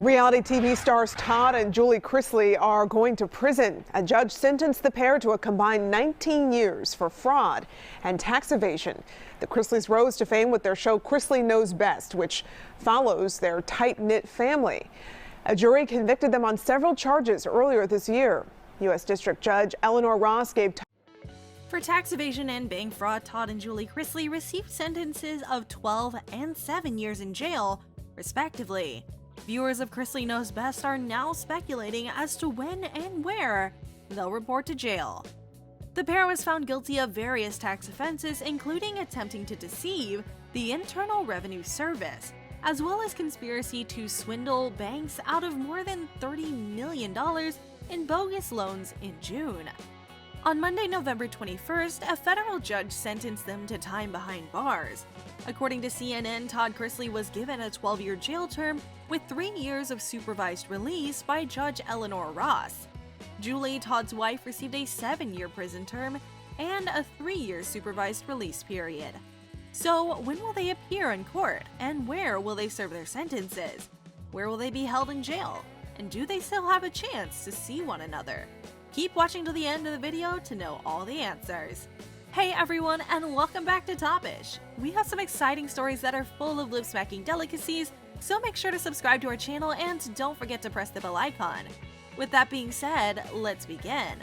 Reality TV stars Todd and Julie Chrisley are going to prison. A judge sentenced the pair to a combined 19 years for fraud and tax evasion. The Chrisleys rose to fame with their show Chrisley Knows Best, which follows their tight-knit family. A jury convicted them on several charges earlier this year. U.S. District Judge Eleanor L gave For tax evasion and bank fraud, Todd and Julie Chrisley received sentences of 12 and 7 years in jail, respectively. Viewers of Chrisley Knows Best are now speculating as to when and where they'll report to jail. The pair was found guilty of various tax offenses, including attempting to deceive the Internal Revenue Service, as well as conspiracy to swindle banks out of more than $30 million in bogus loans in June. On Monday, November 21st, a federal judge sentenced them to time behind bars. According to CNN, Todd Chrisley was given a 12-year jail term with 3 years of supervised release by Judge Eleanor L. Julie, Todd's wife, received a 7-year prison term and a 3-year supervised release period. So, when will they appear in court, and where will they serve their sentences? Where will they be held in jail? And do they still have a chance to see one another? Keep watching to the end of the video to know all the answers. Hey everyone, and welcome back to Topish. We have some exciting stories that are full of lip-smacking delicacies, so make sure to subscribe to our channel and don't forget to press the bell icon. With that being said, let's begin.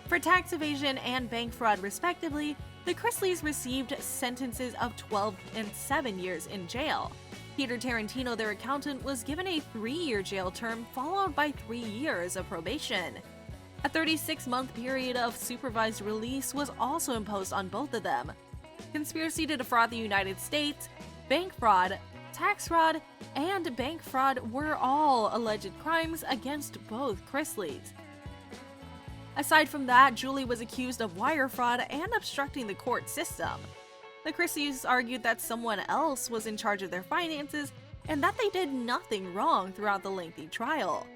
For tax evasion and bank fraud respectively, the Chrisleys received sentences of 12 and 7 years in jail. Peter Tarantino, their accountant, was given a 3-year jail term followed by 3 years of probation. A 36-month period of supervised release was also imposed on both of them. Conspiracy to defraud the United States, bank fraud, tax fraud, and bank fraud were all alleged crimes against both Chrisleys. Aside from that, Julie was accused of wire fraud and obstructing the court system. The Chrisleys argued that someone else was in charge of their finances and that they did nothing wrong throughout the lengthy trial.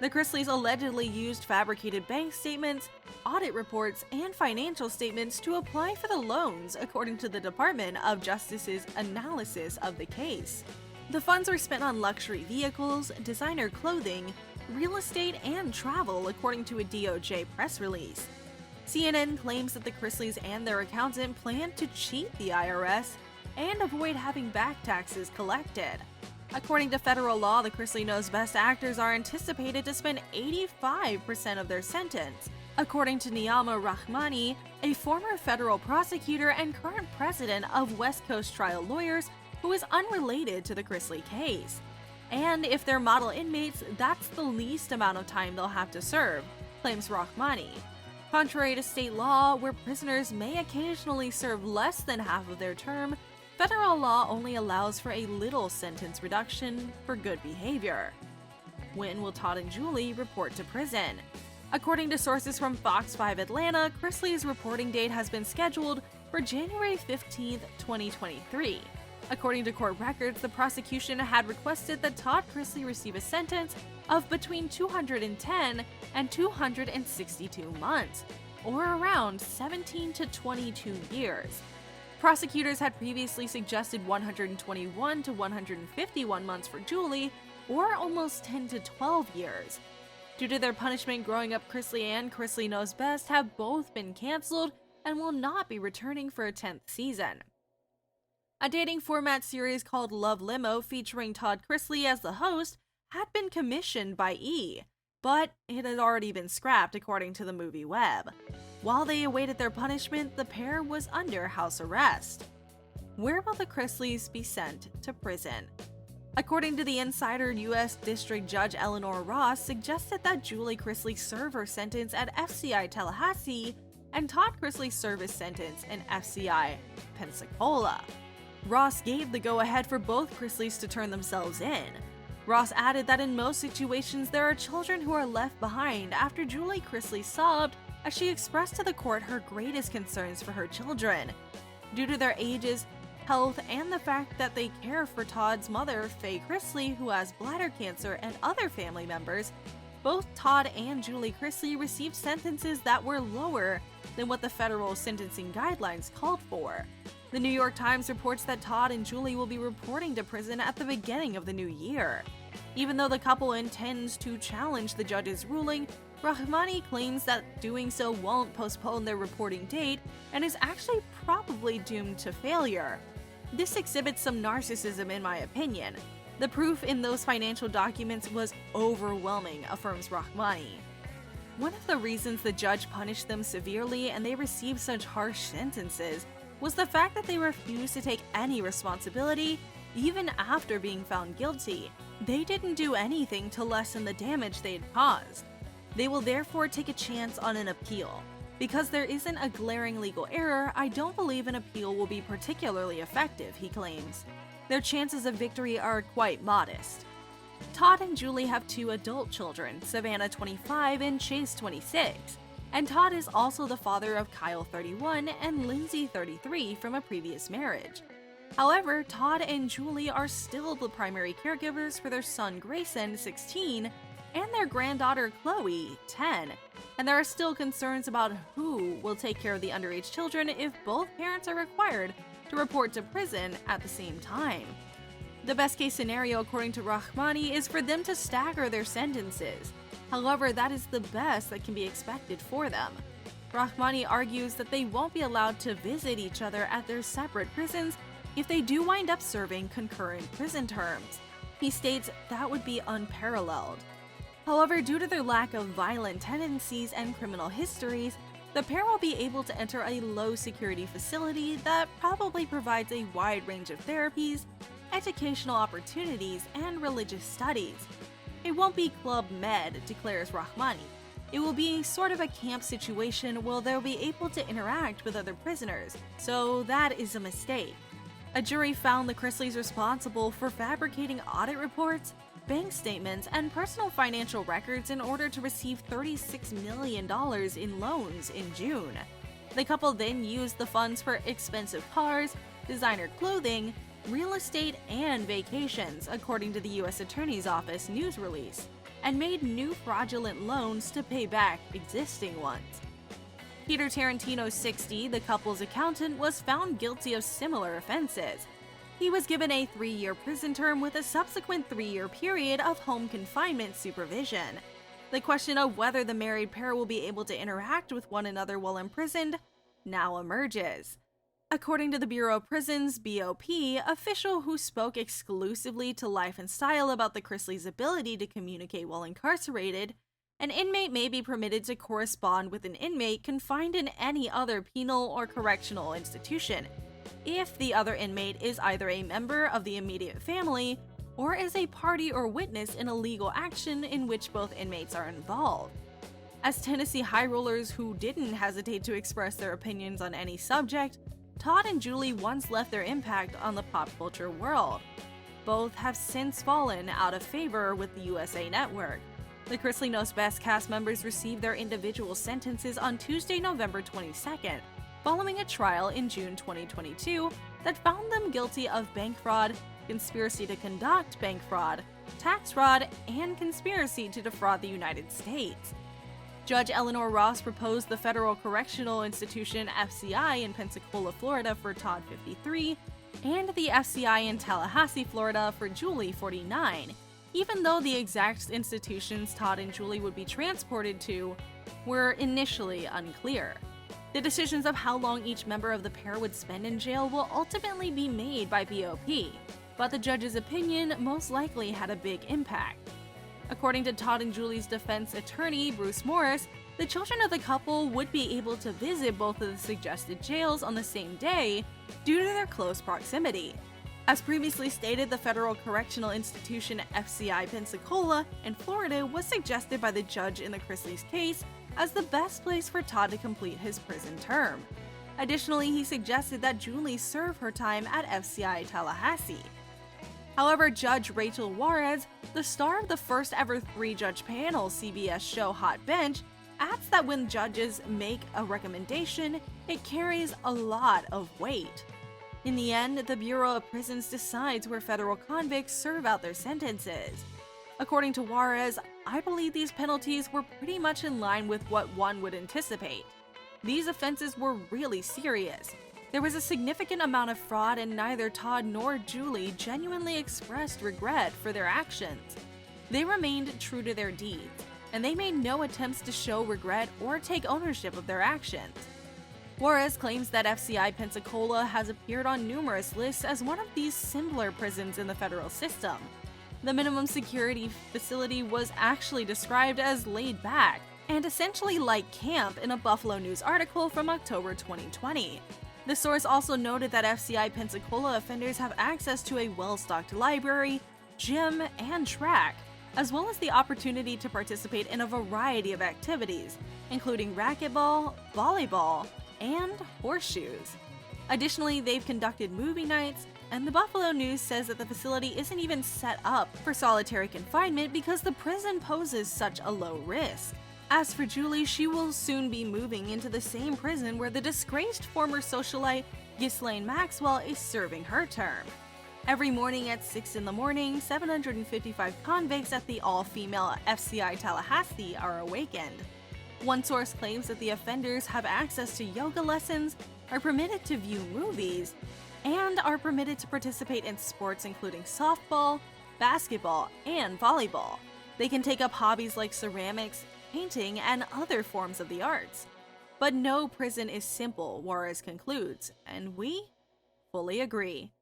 The Chrisleys allegedly used fabricated bank statements, audit reports, and financial statements to apply for the loans, according to the Department of Justice's analysis of the case. The funds were spent on luxury vehicles, designer clothing, real estate, and travel, according to a DOJ press release. CNN claims that the Chrisleys and their accountant planned to cheat the IRS and avoid having back taxes collected. According to federal law, the Chrisley Knows Best actors are anticipated to spend 85% of their sentence, according to Niyama Rahmani, a former federal prosecutor and current president of West Coast Trial Lawyers who is unrelated to the Chrisley case. And if they're model inmates, that's the least amount of time they'll have to serve, claims Rahmani. Contrary to state law, where prisoners may occasionally serve less than half of their term, federal law only allows for a little sentence reduction for good behavior. When will Todd and Julie report to prison? According to sources from Fox 5 Atlanta, Chrisley's reporting date has been scheduled for January 15, 2023. According to court records, the prosecution had requested that Todd Chrisley receive a sentence of between 210 and 262 months, or around 17 to 22 years. Prosecutors had previously suggested 121 to 151 months for Julie, or almost 10 to 12 years. Due to their punishment, Growing Up Chrisley and Chrisley Knows Best have both been canceled and will not be returning for a 10th season. A dating format series called Love Limo, featuring Todd Chrisley as the host, had been commissioned by E!, but it had already been scrapped according to the movie Web. While they awaited their punishment, the pair was under house arrest. Where will the Chrisleys be sent to prison? According to The Insider, U.S. District Judge Eleanor L suggested that Julie Chrisley serve her sentence at FCI Tallahassee and Todd Chrisley serve his sentence in FCI Pensacola. Ross gave the go-ahead for both Chrisleys to turn themselves in. Ross added that in most situations there are children who are left behind after Julie Chrisley sobbed as she expressed to the court her greatest concerns for her children. Due to their ages, health, and the fact that they care for Todd's mother, Faye Chrisley, who has bladder cancer, and other family members, both Todd and Julie Chrisley received sentences that were lower than what the federal sentencing guidelines called for. The New York Times reports that Todd and Julie will be reporting to prison at the beginning of the new year. Even though the couple intends to challenge the judge's ruling, Rahmani claims that doing so won't postpone their reporting date and is actually probably doomed to failure. This exhibits some narcissism in my opinion. The proof in those financial documents was overwhelming, affirms Rahmani. One of the reasons the judge punished them severely and they received such harsh sentences was the fact that they refused to take any responsibility even after being found guilty. They didn't do anything to lessen the damage they had caused. They will therefore take a chance on an appeal. Because there isn't a glaring legal error, I don't believe an appeal will be particularly effective, he claims. Their chances of victory are quite modest. Todd and Julie have 2 adult children, Savannah 25 and Chase 26, and Todd is also the father of Kyle 31 and Lindsay 33 from a previous marriage. However, Todd and Julie are still the primary caregivers for their son Grayson, 16, and their granddaughter Chloe, 10, and there are still concerns about who will take care of the underage children if both parents are required to report to prison at the same time. The best case scenario, according to Rahmani, is for them to stagger their sentences. However, that is the best that can be expected for them. Rahmani argues that they won't be allowed to visit each other at their separate prisons if they do wind up serving concurrent prison terms. He states that would be unparalleled. However, due to their lack of violent tendencies and criminal histories, the pair will be able to enter a low-security facility that probably provides a wide range of therapies, educational opportunities, and religious studies. It won't be Club Med, declares Rahmani. It will be sort of a camp situation where they'll be able to interact with other prisoners, so that is a mistake. A jury found the Chrisleys responsible for fabricating audit reports, bank statements, and personal financial records in order to receive $36 million in loans in June. The couple then used the funds for expensive cars, designer clothing, real estate, and vacations, according to the U.S. Attorney's Office news release, and made new fraudulent loans to pay back existing ones. Peter Tarantino, 60, the couple's accountant, was found guilty of similar offenses. He was given a 3-year prison term with a subsequent 3-year period of home confinement supervision. The question of whether the married pair will be able to interact with one another while imprisoned now emerges. According to the Bureau of Prisons, BOP, official who spoke exclusively to Life and Style about the Chrisleys' ability to communicate while incarcerated, an inmate may be permitted to correspond with an inmate confined in any other penal or correctional institution, if the other inmate is either a member of the immediate family or is a party or witness in a legal action in which both inmates are involved. As Tennessee high rollers who didn't hesitate to express their opinions on any subject, Todd and Julie once left their impact on the pop culture world. Both have since fallen out of favor with the USA Network. The Chrisley Knows Best cast members received their individual sentences on Tuesday, November 22nd, following a trial in June 2022 that found them guilty of bank fraud, conspiracy to conduct bank fraud, tax fraud, and conspiracy to defraud the United States. Judge Eleanor L proposed the Federal Correctional Institution FCI in Pensacola, Florida for Todd, 53, and the FCI in Tallahassee, Florida for Julie, 49, even though the exact institutions Todd and Julie would be transported to were initially unclear. The decisions of how long each member of the pair would spend in jail will ultimately be made by BOP, but the judge's opinion most likely had a big impact. According to Todd and Julie's defense attorney, Bruce Morris, the children of the couple would be able to visit both of the suggested jails on the same day due to their close proximity. As previously stated, the Federal Correctional Institution FCI Pensacola in Florida was suggested by the judge in the Chrisleys' case as the best place for Todd to complete his prison term. Additionally, he suggested that Julie serve her time at FCI Tallahassee. However, Judge Rachel Juarez, the star of the first ever 3-judge panel CBS show Hot Bench, adds that when judges make a recommendation, it carries a lot of weight. In the end, the Bureau of Prisons decides where federal convicts serve out their sentences. According to Juarez, I believe these penalties were pretty much in line with what one would anticipate. These offenses were really serious. There was a significant amount of fraud and neither Todd nor Julie genuinely expressed regret for their actions. they remained true to their deeds, and they made no attempts to show regret or take ownership of their actions. Juarez claims that FCI Pensacola has appeared on numerous lists as one of these simpler prisons in the federal system. The minimum security facility was actually described as laid back and essentially like camp in a Buffalo News article from October 2020. The source also noted that FCI Pensacola offenders have access to a well-stocked library, gym, and track, as well as the opportunity to participate in a variety of activities, including racquetball, volleyball, and horseshoes. Additionally, they've conducted movie nights, and the Buffalo News says that the facility isn't even set up for solitary confinement because the prison poses such a low risk. As for Julie, she will soon be moving into the same prison where the disgraced former socialite Ghislaine Maxwell is serving her term. Every morning at 6 in the morning, 755 convicts at the all-female FCI Tallahassee are awakened. One source claims that the offenders have access to yoga lessons, are permitted to view movies, and are permitted to participate in sports including softball, basketball, and volleyball. They can take up hobbies like ceramics, painting, and other forms of the arts. But no prison is simple, Juarez concludes, and we fully agree.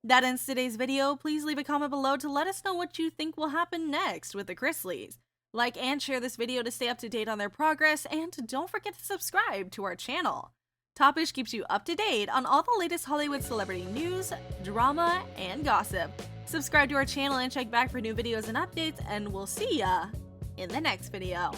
That ends today's video. Please leave a comment below to let us know what you think will happen next with the Chrisleys. Like and share this video to stay up to date on their progress, and don't forget to subscribe to our channel. Topish keeps you up to date on all the latest Hollywood celebrity news, drama, and gossip. Subscribe to our channel and check back for new videos and updates, and we'll see ya in the next video.